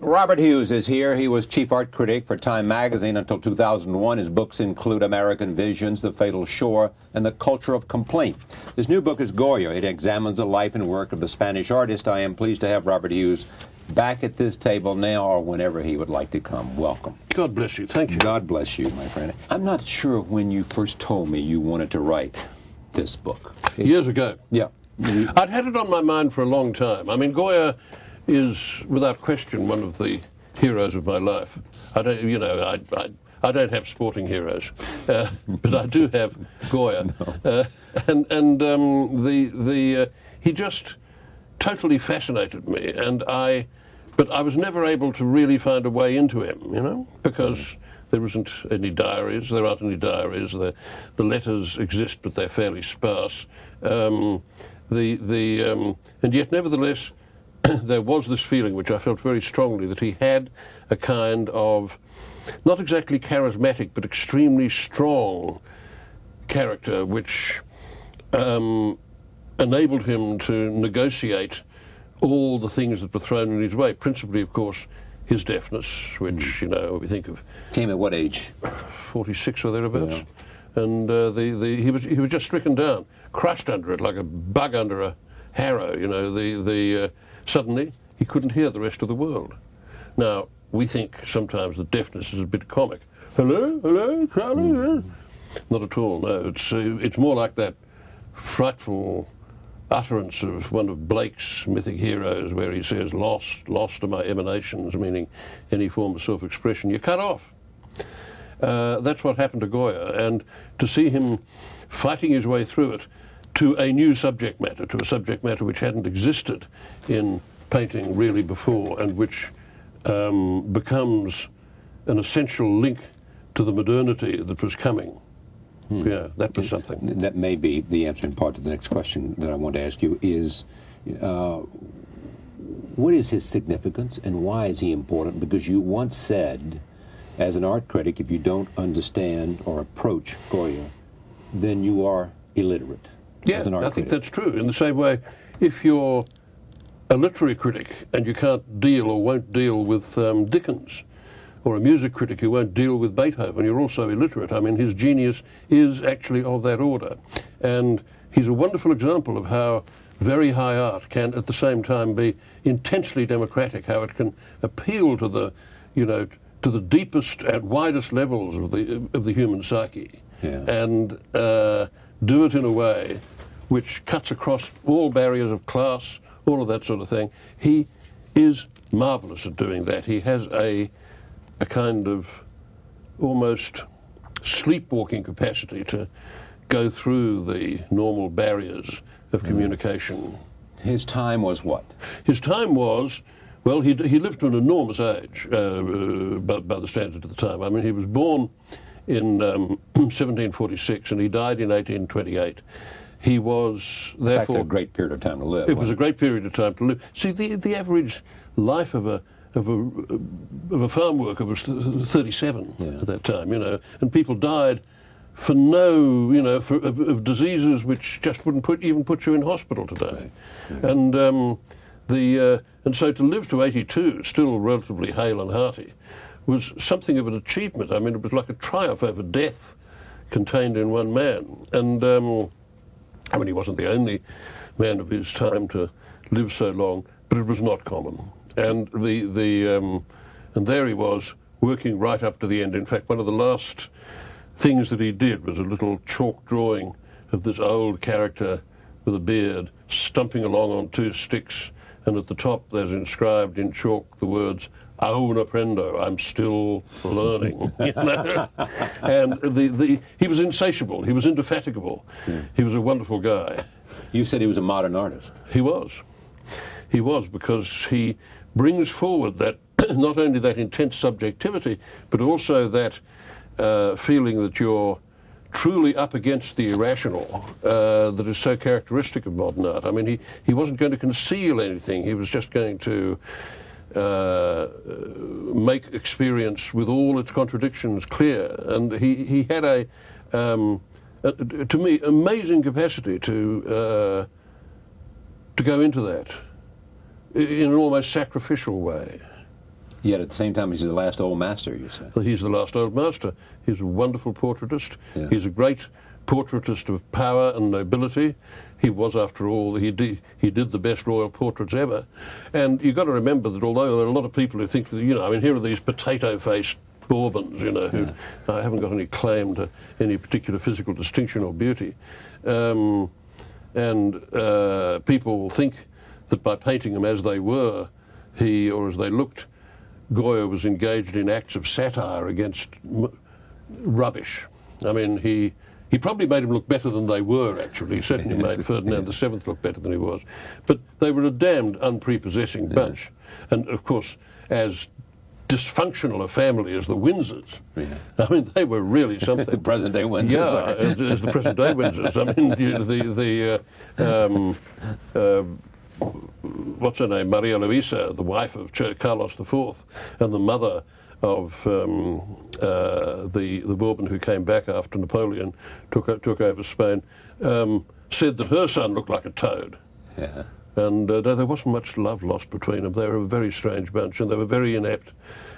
Robert Hughes is here. He was chief art critic for Time magazine until 2001. His books include American Visions, The Fatal Shore, and The Culture of Complaint. His new book is Goya. It examines the life and work of the Spanish artist. I am pleased to have Robert Hughes back at this table now or whenever he would like to come. Welcome. God bless you. Thank you. God bless you, my friend. I'm not sure when you first told me you wanted to write this book. Years ago. Yeah. I'd had it on my mind for a long time. I mean, Goya is, without question, one of the heroes of my life. I don't have sporting heroes, but I do have Goya. No. He just totally fascinated me, but I was never able to really find a way into him, because there isn't any diaries, there aren't any diaries, the letters exist, but they're fairly sparse. And yet, nevertheless, there was this feeling, which I felt very strongly, that he had a kind of, not exactly charismatic, but extremely strong character, which enabled him to negotiate all the things that were thrown in his way, principally, of course, his deafness, which, we think of... Came at what age? 46 or thereabouts. Yeah. And he was just stricken down, crushed under it like a bug under a harrow, suddenly he couldn't hear the rest of the world. Now, we think sometimes that deafness is a bit comic. Hello, hello, Charlie? Not at all, no. It's more like that frightful utterance of one of Blake's mythic heroes where he says, lost are my emanations, meaning any form of self-expression. You're cut off. That's what happened to Goya, and to see him fighting his way through it to a new subject matter, to a subject matter which hadn't existed in painting really before, and which becomes an essential link to the modernity that was coming. Yeah, that was something. That may be the answer in part to the next question that I want to ask you is, what is his significance and why is he important? Because you once said, as an art critic, if you don't understand or approach Goya, then you are illiterate. Yeah, I think that's true. In the same way, if you're a literary critic and you can't deal or won't deal with Dickens, or a music critic who won't deal with Beethoven, you're also illiterate. I mean, his genius is actually of that order. And he's a wonderful example of how very high art can at the same time be intensely democratic, how it can appeal to the, to the deepest and widest levels of the human psyche, and do it in a way which cuts across all barriers of class, all of that sort of thing. He is marvellous at doing that. He has a kind of almost sleepwalking capacity to go through the normal barriers of communication. His time was what? His time was, well, he lived to an enormous age by the standards of the time. I mean, he was born in 1746 and he died in 1828. He was, therefore... In fact, a great period of time to live. It was a great period of time to live. See, the average life of a farm worker was 37 at that time, and people died for of diseases which just wouldn't even put you in hospital today. Right. And so to live to 82, still relatively hale and hearty, was something of an achievement. I mean, it was like a triumph over death contained in one man. And he wasn't the only man of his time to live so long, but it was not common. And and there he was, working right up to the end. In fact, one of the last things that he did was a little chalk drawing of this old character with a beard, stumping along on two sticks, and at the top there's inscribed in chalk the words, "Aún aprendo," I'm still learning. And he was insatiable, he was indefatigable, he was a wonderful guy. You said he was a modern artist. He was. He was, because he brings forward that not only that intense subjectivity, but also that feeling that you're truly up against the irrational that is so characteristic of modern art. I mean, he wasn't going to conceal anything. He was just going to make experience with all its contradictions clear. And he had to me, amazing capacity to go into that in an almost sacrificial way. Yet at the same time, he's the last old master, you say. He's the last old master. He's a wonderful portraitist. Yeah. He's a great portraitist of power and nobility. He was, after all, he did the best royal portraits ever. And you've got to remember that although there are a lot of people who think that, you know, I mean, here are these potato-faced Bourbons, you know, who haven't got any claim to any particular physical distinction or beauty. And people think that by painting them as they were, or as they looked, Goya was engaged in acts of satire against rubbish. I mean, he probably made them look better than they were, actually. He certainly made Ferdinand VII look better than he was. But they were a damned unprepossessing bunch. And, of course, as dysfunctional a family as the Windsors, I mean, they were really something. The present-day Windsors. Yeah, as the present-day Windsors. I mean, what's her name? Maria Luisa, the wife of Carlos IV, and the mother of the Bourbon who came back after Napoleon took over Spain, said that her son looked like a toad. Yeah. And there wasn't much love lost between them. They were a very strange bunch, and they were very inept.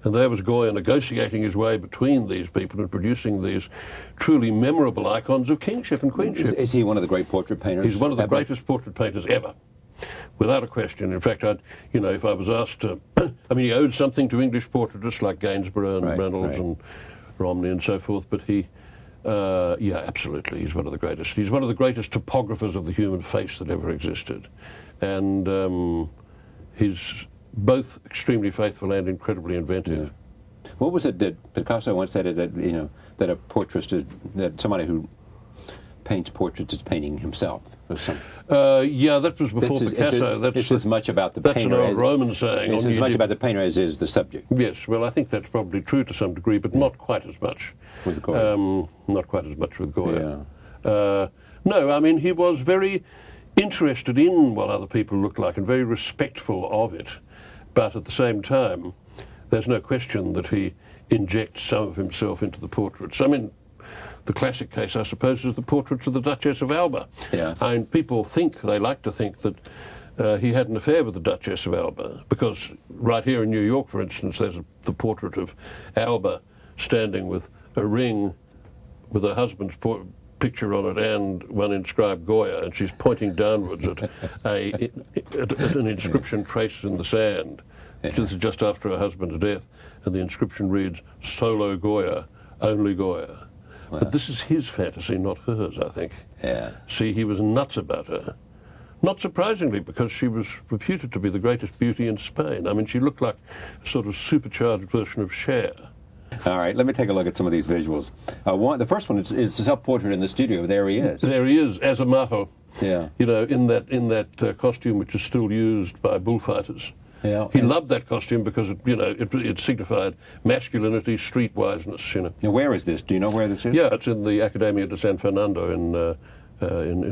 And there was Goya negotiating his way between these people and producing these truly memorable icons of kingship and queenship. Is he one of the great portrait painters? He's one of the greatest portrait painters ever, without a question. In fact, if I was asked to, I mean, he owed something to English portraitists like Gainsborough and Reynolds and Romney and so forth, but he, yeah, absolutely, he's one of the greatest. He's one of the greatest topographers of the human face that ever existed. And he's both extremely faithful and incredibly inventive. Yeah. What was it that Picasso once said that, you know, that a portraitist is, that somebody who paints portraits is painting himself? Yeah, that was before Picasso. It's as much about the painter. That's an old Roman saying. It's as much about the painter as is the subject. Yes, well, I think that's probably true to some degree, but not quite as much. With Goya? Not quite as much with Goya. Yeah. No, I mean, he was very interested in what other people looked like and very respectful of it. But at the same time, there's no question that he injects some of himself into the portraits. I mean, the classic case, I suppose, is the portraits of the Duchess of Alba. Yeah. And people like to think that he had an affair with the Duchess of Alba, because right here in New York, for instance, there's the portrait of Alba standing with a ring with her husband's picture on it and one inscribed Goya, and she's pointing downwards at an inscription traced in the sand. This is just after her husband's death, and the inscription reads, "Solo Goya, only Goya." Wow. But this is his fantasy, not hers, I think. Yeah. See, he was nuts about her. Not surprisingly, because she was reputed to be the greatest beauty in Spain. I mean, she looked like a sort of supercharged version of Cher. All right, let me take a look at some of these visuals. The first one is a self-portrait in the studio. There he is. There he is, as a Maho. Yeah. You know, in that costume which is still used by bullfighters. Yeah. He loved that costume because it signified masculinity, streetwiseness. You know. Now, where is this? Do you know where this is? Yeah, it's in the Academia de San Fernando in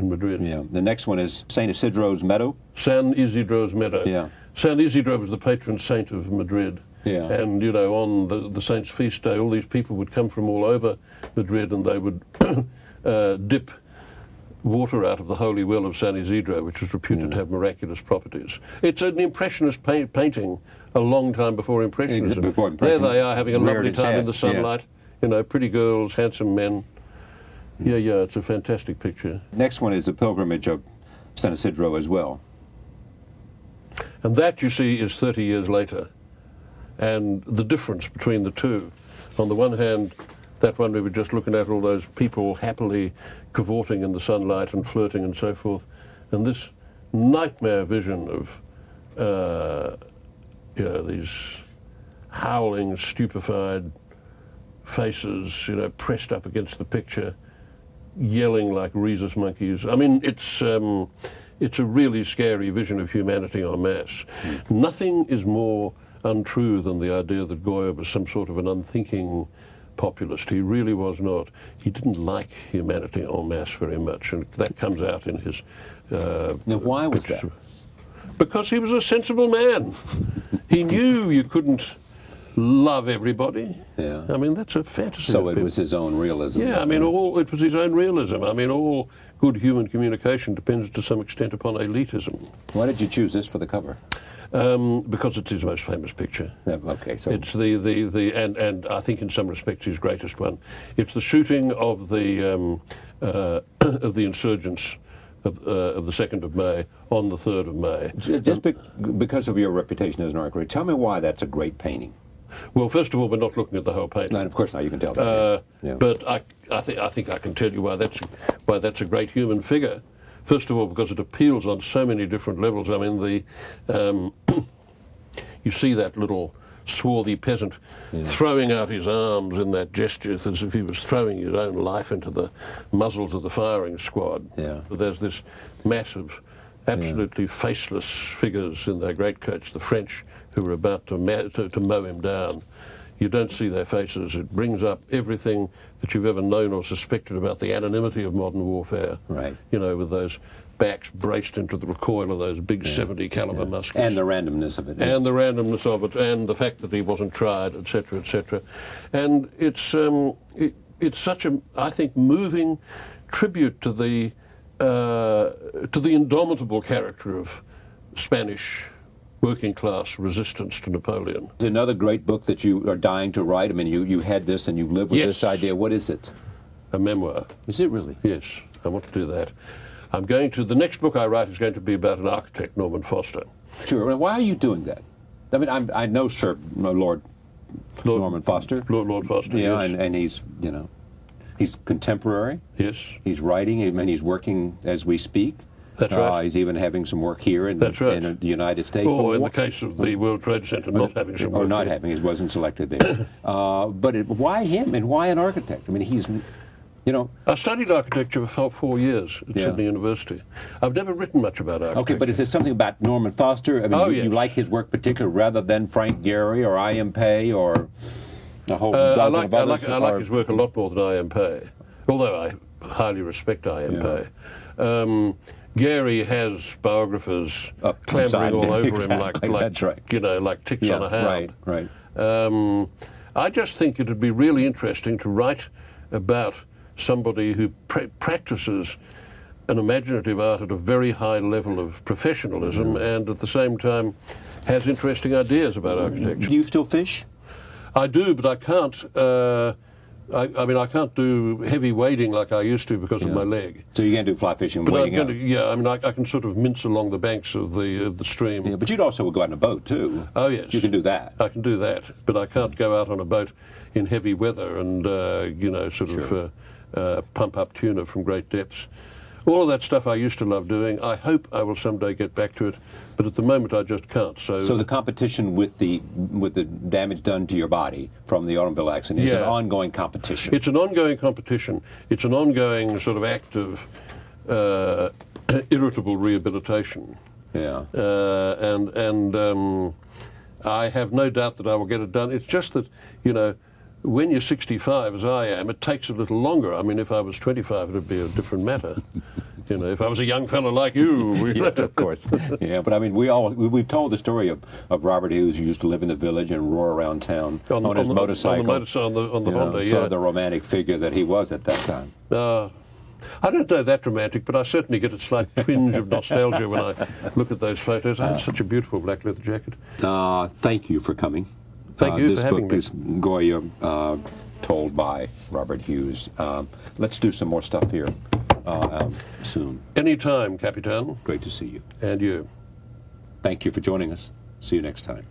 Madrid. Yeah. The next one is Saint Isidro's Meadow. San Isidro's Meadow. Yeah. San Isidro was the patron saint of Madrid. Yeah. And, you know, on the saint's feast day, all these people would come from all over Madrid, and they would dip water out of the holy well of San Isidro, which was reputed to have miraculous properties. It's an Impressionist painting a long time before Impressionism. There they are, having a lovely time in the sunlight. Yeah. You know, pretty girls, handsome men. Yeah, it's a fantastic picture. Next one is the pilgrimage of San Isidro as well. And that, you see, is 30 years later. And the difference between the two, on the one hand, that one we were just looking at, all those people happily cavorting in the sunlight and flirting and so forth, and this nightmare vision of these howling, stupefied faces, you know, pressed up against the picture, yelling like rhesus monkeys. I mean, it's a really scary vision of humanity en masse. Nothing is more untrue than the idea that Goya was some sort of an unthinking populist. He really was not. He didn't like humanity en masse very much, and that comes out in his... now, why was that? Because he was a sensible man. He knew you couldn't love everybody. Yeah. I mean, that's a fantasy. So it was his own realism. Yeah, I mean, it was his own realism. I mean, all good human communication depends to some extent upon elitism. Why did you choose this for the cover? because it's his most famous picture. Yeah, okay, so it's and I think in some respects his greatest one. It's the shooting of the insurgents of the 2nd of May on the 3rd of May. Just because of your reputation as an art critic, tell me why that's a great painting. Well, first of all, we're not looking at the whole painting. And of course not, you can tell that. Yeah. But I think I can tell you why that's a great human figure. First of all, because it appeals on so many different levels. I mean, you see that little swarthy peasant throwing out his arms in that gesture as if he was throwing his own life into the muzzles of the firing squad. Yeah. There's this mass of absolutely faceless figures in their greatcoats, the French, who are about to mow him down. You don't see their faces. It brings up everything that you've ever known or suspected about the anonymity of modern warfare. Right. You know, with those backs braced into the recoil of those big 70 caliber muskets. And the randomness of it. And the randomness of it, and the fact that he wasn't tried, etc., etc. And it's such a, I think, moving tribute to the indomitable character of Spanish working class resistance to Napoleon. Another great book that you are dying to write. I mean, you had this and you've lived with this idea. What is it? A memoir. Is it really? Yes, I want to do that. The next book I write is going to be about an architect, Norman Foster. Sure. Why are you doing that? I mean, I know Sir Lord Norman Foster. Lord Foster, yeah, yes. And he's, he's contemporary. Yes. He's writing, and he's working as we speak. That's right. He's even having some work here in the United States. Or in the case of the World Trade Center, not having some work. Or not having, he wasn't selected there. But why him, and why an architect? I mean, he's... I studied architecture for 4 years at Sydney University. I've never written much about architecture. Okay, but is there something about Norman Foster? I mean, you like his work particularly rather than Frank Gehry or I.M. Pei or a whole dozen of others? I like his work a lot more than I.M. Pei, although I highly respect I.M. Pei. Gehry has biographers clambering all over him like ticks on a hound. Right. I just think it would be really interesting to write about somebody who practices an imaginative art at a very high level of professionalism and at the same time has interesting ideas about architecture. Do you still fish? I do, but I can't. I mean, I can't do heavy wading like I used to because of my leg. So you can't do fly fishing and wading out? I mean, I can sort of mince along the banks of the stream. Yeah, but you'd also go out on a boat, too. Oh, yes. You can do that. I can do that, but I can't go out on a boat in heavy weather and, pump up tuna from great depths. All of that stuff I used to love doing. I hope I will someday get back to it, but at the moment I just can't. So the competition with the damage done to your body from the automobile accident is an ongoing competition. It's an ongoing competition. It's an ongoing sort of act of irritable rehabilitation. Yeah. I have no doubt that I will get it done. It's just that, when you're 65, as I am, it takes a little longer. I mean, if I was 25, it would be a different matter. If I was a young fellow like you. Yes, of course. Yeah, but I mean, we've told the story of Robert Hughes, who used to live in the village and roar around town on his motorcycle. On the Honda, sort of the romantic figure that he was at that time. I don't know that romantic, but I certainly get a slight twinge of nostalgia when I look at those photos. I had such a beautiful black leather jacket. Thank you for coming. Thank you for having me. This book is Goya, told by Robert Hughes. Let's do some more stuff here soon. Anytime, Capitan. Great to see you. And you. Thank you for joining us. See you next time.